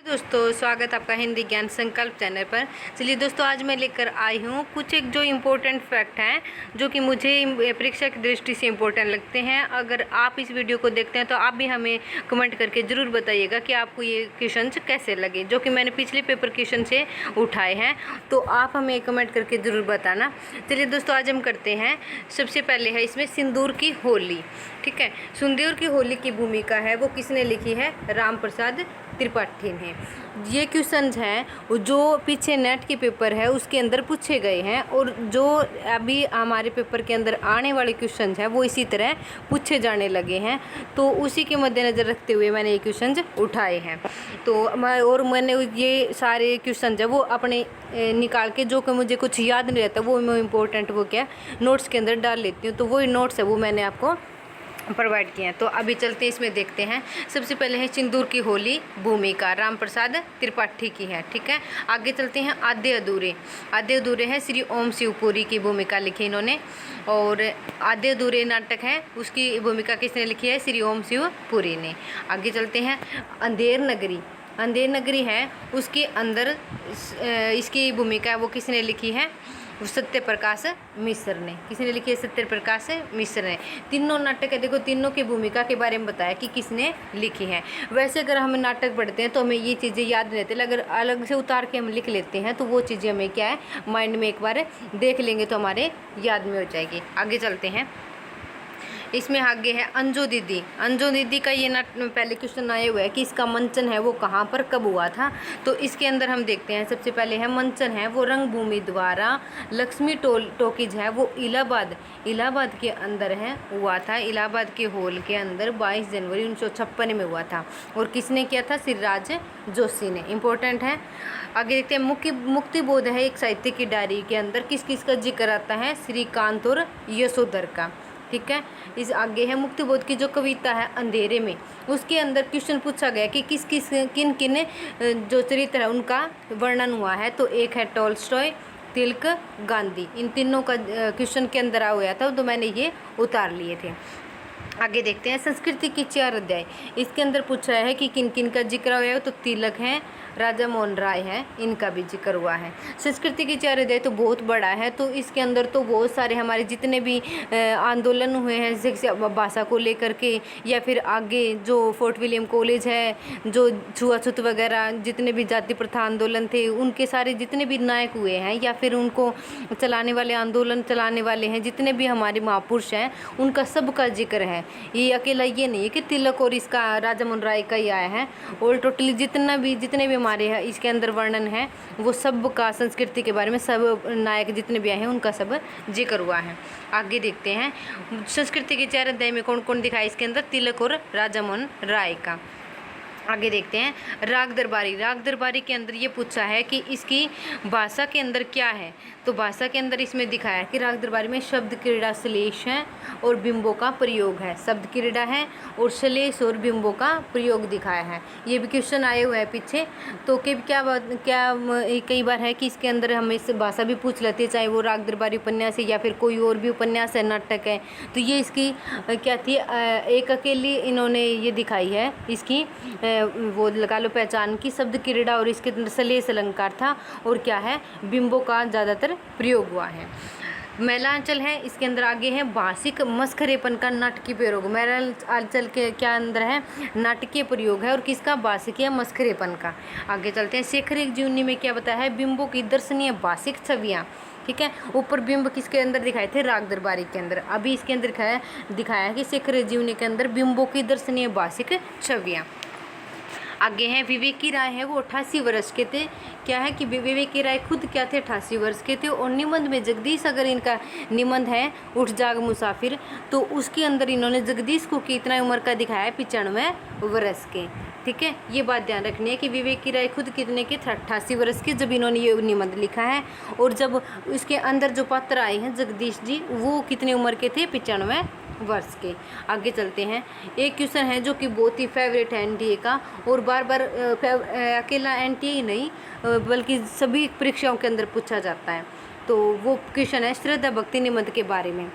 दोस्तों स्वागत आपका हिंदी ज्ञान संकल्प चैनल पर। चलिए दोस्तों, आज मैं लेकर आई हूँ कुछ एक जो इम्पोर्टेंट फैक्ट हैं जो कि मुझे परीक्षा की दृष्टि से इम्पोर्टेंट लगते हैं। अगर आप इस वीडियो को देखते हैं तो आप भी हमें कमेंट करके ज़रूर बताइएगा कि आपको ये क्वेश्चन कैसे लगे, जो कि मैंने पिछले पेपर क्वेश्चन से उठाए हैं। तो आप हमें कमेंट करके ज़रूर बताना। चलिए दोस्तों, आज हम करते हैं। सबसे पहले है इसमें सिंदूर की होली। ठीक है, सिंदूर की होली की भूमिका है वो किसने लिखी है? राम प्रसाद त्रिपाठी ने। ये क्वेश्चंस हैं जो पीछे नेट के पेपर है उसके अंदर पूछे गए हैं, और जो अभी हमारे पेपर के अंदर आने वाले क्वेश्चंस हैं वो इसी तरह पूछे जाने लगे हैं। तो उसी के मद्देनज़र रखते हुए मैंने ये क्वेश्चंस उठाए हैं। तो मैंने ये सारे क्वेश्चंस है वो अपने निकाल के, जो कि मुझे कुछ याद नहीं रहता वो मैं इम्पोर्टेंट वो क्या नोट्स के अंदर डाल लेती हूँ। तो वही नोट्स है वो मैंने आपको प्रोवाइड किए हैं। तो अभी चलते हैं, इसमें देखते हैं। सबसे पहले है सिंदूर की होली भूमिका राम प्रसाद त्रिपाठी की है। ठीक है, आगे चलते हैं। आधे अधूरे हैं श्री ओम शिवपुरी की भूमिका लिखी इन्होंने। और आधे अधूरे नाटक है उसकी भूमिका किसने लिखी है? श्री ओम शिवपुरी ने। आगे चलते हैं। अंधेर नगरी है उसके अंदर इसकी भूमिका वो किसने लिखी है? सत्य प्रकाश मिश्र ने। किसने लिखी है? सत्य प्रकाश मिश्र ने। तीनों नाटक है, देखो तीनों की भूमिका के बारे में बताया कि किसने लिखी है। वैसे अगर हम नाटक पढ़ते हैं तो हमें ये चीज़ें याद नहीं रहती, अगर अलग से उतार के हम लिख लेते हैं तो वो चीज़ें हमें क्या है माइंड में एक बार देख लेंगे तो हमारे याद में हो जाएगी। आगे चलते हैं। इसमें आगे है अंजू दीदी का ये पहले क्वेश्चन आए हुए है कि इसका मंचन है वो कहाँ पर कब हुआ था। तो इसके अंदर हम देखते हैं। सबसे पहले है मंचन है वो रंगभूमि द्वारा लक्ष्मी टॉकीज है वो इलाहाबाद के अंदर है हुआ था। इलाहाबाद के हॉल के अंदर 22 जनवरी 1956 में हुआ था। और किसने किया था? श्रीराज जोशी ने। इम्पोर्टेंट है। आगे देखते हैं। मुक्तिबोध है एक साहित्य की डायरी के अंदर किस किस का जिक्र आता है? श्रीकांत और यशोधर का। ठीक है, इस आगे है मुक्तिबोध की जो कविता है अंधेरे में, उसके अंदर क्वेश्चन पूछा गया कि किन जो चरित्र है उनका वर्णन हुआ है। तो एक है टॉलस्टॉय, तिलक, गांधी। इन तीनों का क्वेश्चन के अंदर आ गया था, तो मैंने ये उतार लिए थे। आगे देखते हैं। संस्कृति की 4 अध्याय, इसके अंदर पूछा है कि किन किन का जिक्र हुआ है। तो तिलक है, राजा मोहन राय है, इनका भी जिक्र हुआ है। संस्कृति की 4 अध्याय तो बहुत बड़ा है, तो इसके अंदर तो बहुत सारे हमारे जितने भी आंदोलन हुए हैं जैसे भाषा को लेकर के, या फिर आगे जो फोर्ट विलियम कॉलेज है, जो छुआछूत वगैरह जितने भी जाति प्रथा आंदोलन थे उनके सारे जितने भी नायक हुए हैं या फिर उनको चलाने वाले आंदोलन चलाने वाले हैं जितने भी हमारे महापुरुष हैं उनका सबका जिक्र है। ये अकेला ये नहीं है कि तिलक और इसका राजा मोहन राय का ही आया है, और टोटली जितने भी हमारे है इसके अंदर वर्णन है वो सब का संस्कृति के बारे में सब नायक जितने भी आए हैं उनका सब जिक्र हुआ है। आगे देखते हैं। संस्कृति के 4 अध्याय में कौन कौन दिखाया? इसके अंदर तिलक और राजा मोहन राय का। आगे देखते हैं। राग दरबारी के अंदर ये पूछा है कि इसकी भाषा के अंदर क्या है। तो भाषा के अंदर इसमें दिखाया है कि राग दरबारी में शब्द क्रीड़ा श्लेष है और बिंबों का प्रयोग है। शब्द क्रीड़ा है और श्लेष और बिंबों का प्रयोग दिखाया है। ये भी क्वेश्चन आए हुए हैं पीछे। तो क्या कई बार है कि इसके अंदर हमें इस भाषा भी पूछ लेते हैं, चाहे वो राग दरबारी उपन्यास है या फिर कोई और भी उपन्यास है, नाटक है। तो ये इसकी क्या थी? एक अकेली इन्होंने ये दिखाई है इसकी वो लगा लो पहचान की शब्द क्रीड़ा, और इसके अंदर श्लेष अलंकार था और क्या है बिंबों का ज़्यादातर प्रयोग हुआ है। मैलांचल है, इसके अंदर आगे है भाषिक मस्खरेपन का नाटकीय प्रयोग। मैलांचल के क्या अंदर है? नाटकीय प्रयोग है, और किसका? भाषिक या मस्खरेपन का। आगे चलते हैं। शेखर एक जीवनी में क्या बताया है? बिंबों की दर्शनीय भाषिक छवियाँ। ठीक है, ऊपर बिंब किसके अंदर दिखाए थे? राग दरबारी के अंदर। अभी इसके अंदर दिखाया है कि शेखर जीवनी के अंदर बिंबों की दर्शनीय भाषिक छवियाँ। आगे हैं। विवेक की राय है वो 88 वर्ष के थे। क्या है कि विवेक की राय खुद क्या थे? 88 वर्ष के थे। और निबंध में जगदीश, अगर इनका निबंध है उठ जाग मुसाफिर, तो उसके अंदर इन्होंने जगदीश को कितना उम्र का दिखाया है? 95 वर्ष के। ठीक है, ये बात ध्यान रखनी है कि विवेक की राय खुद कितने के थे? 88 वर्ष के, जब इन्होंने ये निबंध लिखा है। और जब इसके अंदर जो पात्र आए हैं जगदीश जी, वो कितनी उम्र के थे? 95 वर्ष के। आगे चलते हैं। एक क्वेश्चन है जो कि बहुत ही फेवरेट है एनटीए का, और बार बार अकेला एनटीए ही नहीं बल्कि सभी परीक्षाओं के अंदर पूछा जाता है। तो वो क्वेश्चन है श्रद्धा भक्ति निबंध के बारे में।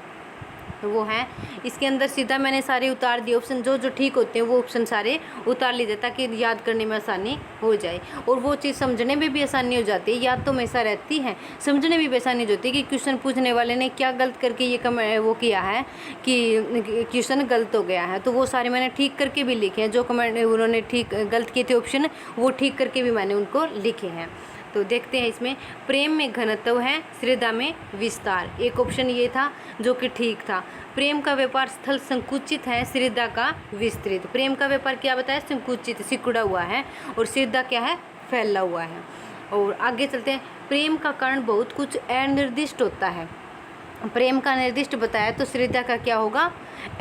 वो हैं। इसके अंदर सीधा मैंने सारे उतार दिए ऑप्शन, जो जो ठीक होते हैं वो ऑप्शन सारे उतार लीजिए ताकि याद करने में आसानी हो जाए और वो चीज़ समझने में भी आसानी हो जाती है। याद तो हमेशा रहती है, समझने में भी आसानी होती है कि क्वेश्चन पूछने वाले ने क्या गलत करके ये वो किया है कि क्वेश्चन गलत हो गया है, तो वो सारे मैंने ठीक करके भी लिखे हैं। जो कमेंट उन्होंने ठीक गलत किए थे ऑप्शन, वो ठीक करके भी मैंने उनको लिखे हैं। तो देखते हैं इसमें, प्रेम में घनत्व है, श्रद्धा में विस्तार। एक ऑप्शन ये था जो कि ठीक था। प्रेम का व्यापार स्थल संकुचित है, श्रद्धा का विस्तृत। प्रेम का व्यापार क्या बताया, संकुचित, सिकुड़ा हुआ है, और श्रद्धा क्या है, फैला हुआ है। और आगे चलते हैं, प्रेम का कारण बहुत कुछ अनिर्दिष्ट होता है। प्रेम का निर्दिष्ट बताया तो श्रद्धा का क्या होगा,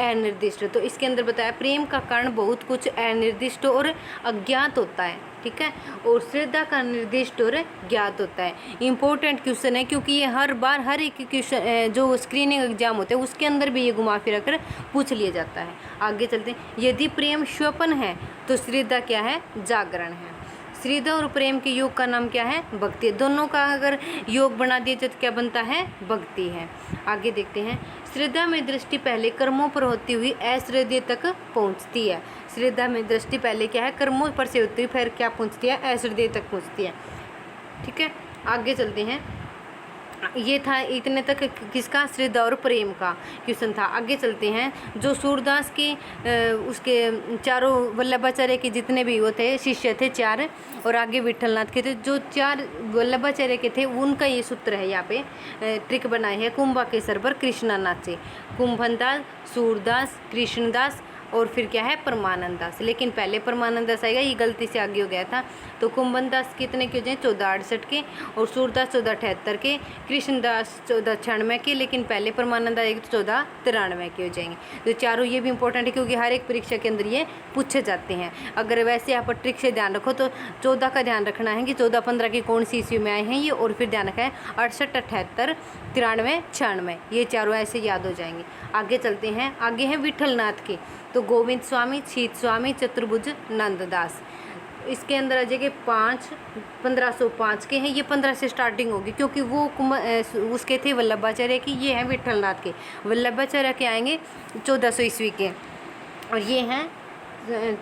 अनिर्दिष्ट। तो इसके अंदर बताया प्रेम का कारण बहुत कुछ अनिर्दिष्ट और अज्ञात होता है, ठीक है, और श्रद्धा का निर्दिष्ट और ज्ञात होता है। इम्पोर्टेंट क्वेश्चन है क्योंकि ये हर बार हर एक क्वेश्चन जो स्क्रीनिंग एग्जाम होते हैं उसके अंदर भी ये घुमा फिरा कर पूछ लिया जाता है। आगे चलते हैं, यदि प्रेम स्वप्न है तो श्रद्धा क्या है, जागरण है। श्रद्धा और प्रेम के योग का नाम क्या है, भक्ति। दोनों का अगर योग बना दिया जाए तो क्या बनता है, भक्ति है। आगे देखते हैं, श्रद्धा में दृष्टि पहले कर्मों पर होती हुई अश्रद्धेय तक पहुंचती है। श्रद्धा में दृष्टि पहले क्या है, कर्मों पर से होती हुई फिर क्या पहुंचती है, अश्रद्धेय तक पहुंचती है, ठीक है। आगे चलते हैं, ये था इतने तक किसका, श्रद्धा और प्रेम का क्वेश्चन था। आगे चलते हैं, जो सूरदास के उसके चारों वल्लभाचार्य के जितने भी वो थे शिष्य थे 4, और आगे विठलनाथ के थे, जो 4 वल्लभाचार्य के थे उनका ये सूत्र है, यहाँ पे ट्रिक बनाए है, कुंभकेसर पर कृष्णानाथ से, कुंभनदास, सूरदास, कृष्णदास और फिर क्या है, परमानंद दास। लेकिन पहले परमानंद दास आएगा, ये गलती से आगे हो गया था। तो कुंभनदास कितने के हो जाए, 1468 के, और सूरदास 1478 के, कृष्णदास 1496 के, लेकिन पहले परमानंद आएगी तो 1493 के हो जाएंगे। तो चारों ये भी इंपॉर्टेंट है क्योंकि हर एक परीक्षा के अंदर ये पूछे जाते हैं। अगर वैसे यहाँ पर ट्रिक से ध्यान रखो तो 14 का ध्यान रखना है कि 14-15 की कौन सी ईस्वी में आए हैं ये, और फिर ध्यान रखा है 68, 78, 93, 96, ये चारों ऐसे याद हो जाएंगे। आगे चलते हैं, आगे हैं विठलनाथ के, तो गोविंद स्वामी, शीत स्वामी, चतुर्भुज, नंददास। इसके अंदर आ जाएंगे 1505 के हैं, ये 15 से स्टार्टिंग होगी क्योंकि वो उसके थे वल्लभाचार्य की, ये हैं विठलनाथ के। वल्लभाचार्य के आएंगे 1400 ईस्वी के, और ये हैं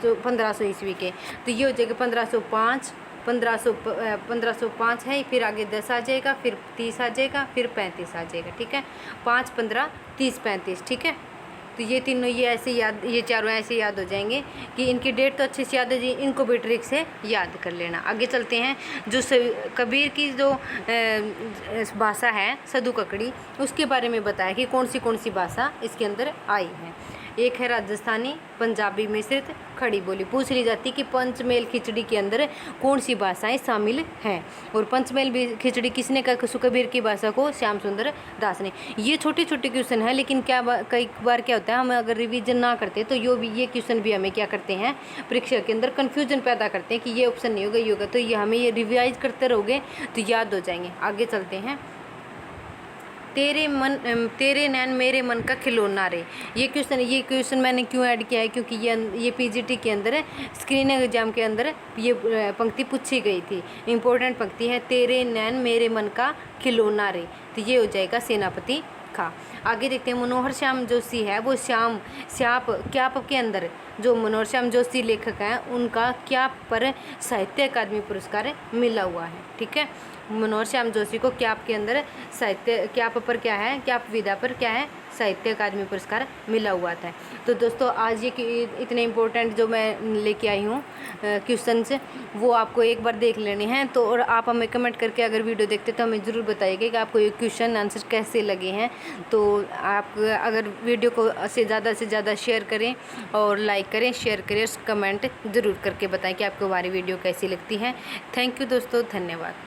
1500 ईस्वी के। तो ये हो जाएगा 1505, 1505 है, फिर आगे 10 आ जाएगा, फिर 30 आ जाएगा, फिर 35 आ जाएगा, ठीक है। 5, 15, 30, 35, ठीक है। तो ये तीनों ये ऐसे याद, ये चारों ऐसे याद हो जाएंगे कि इनकी डेट तो अच्छे से याद है जी, इनको भी ट्रिक से याद कर लेना। आगे चलते हैं, जो कबीर की जो भाषा है सदु ककड़ी, उसके बारे में बताया कि कौन सी भाषा इसके अंदर आई है। एक है राजस्थानी, पंजाबी मिश्रित, खड़ी बोली। पूछ ली जाती कि पंचमेल खिचड़ी के अंदर कौन सी भाषाएं शामिल हैं, और पंचमेल खिचड़ी किसने कहा, कबीर की भाषा को श्याम सुंदर दास ने। ये छोटे छोटे क्वेश्चन है, लेकिन कई बार क्या होता है, हम अगर रिवीजन ना करते तो ये क्वेश्चन भी हमें क्या करते हैं, परीक्षा के अंदर कन्फ्यूजन पैदा करते हैं कि ये ऑप्शन नहीं होगा, ये होगा। तो ये हमें ये रिवाइज करते रहोगे तो याद हो जाएंगे। आगे चलते हैं, तेरे नैन मेरे मन का खिलौना रे। ये क्वेश्चन मैंने क्यों ऐड किया है, क्योंकि ये पीजीटी के अंदर स्क्रीनिंग एग्जाम के अंदर ये पंक्ति पूछी गई थी। इंपॉर्टेंट पंक्ति है, तेरे नैन मेरे मन का खिलौना रे। तो ये हो जाएगा सेनापति खा। आगे देखते हैं, मनोहर श्याम जोशी है, वो क्याप के अंदर जो मनोहर श्याम जोशी लेखक हैं उनका क्याप पर साहित्य अकादमी पुरस्कार मिला हुआ है, ठीक है। मनोहर श्याम जोशी को क्याप के अंदर क्याप पर क्या है, क्याप विधा पर क्या है, साहित्य अकादमी पुरस्कार मिला हुआ था। तो दोस्तों आज ये इतने इम्पोर्टेंट जो मैं लेके आई हूँ क्वेश्चंस, वो आपको एक बार देख लेने हैं। तो और आप हमें कमेंट करके अगर वीडियो देखते तो हमें ज़रूर बताइएगा कि आपको ये क्वेश्चन आंसर कैसे लगे हैं। तो आप अगर वीडियो को से ज़्यादा शेयर करें और लाइक करें, शेयर करें, कमेंट ज़रूर करके बताएं कि आपको हमारी वीडियो कैसी लगती है। थैंक यू दोस्तों, धन्यवाद।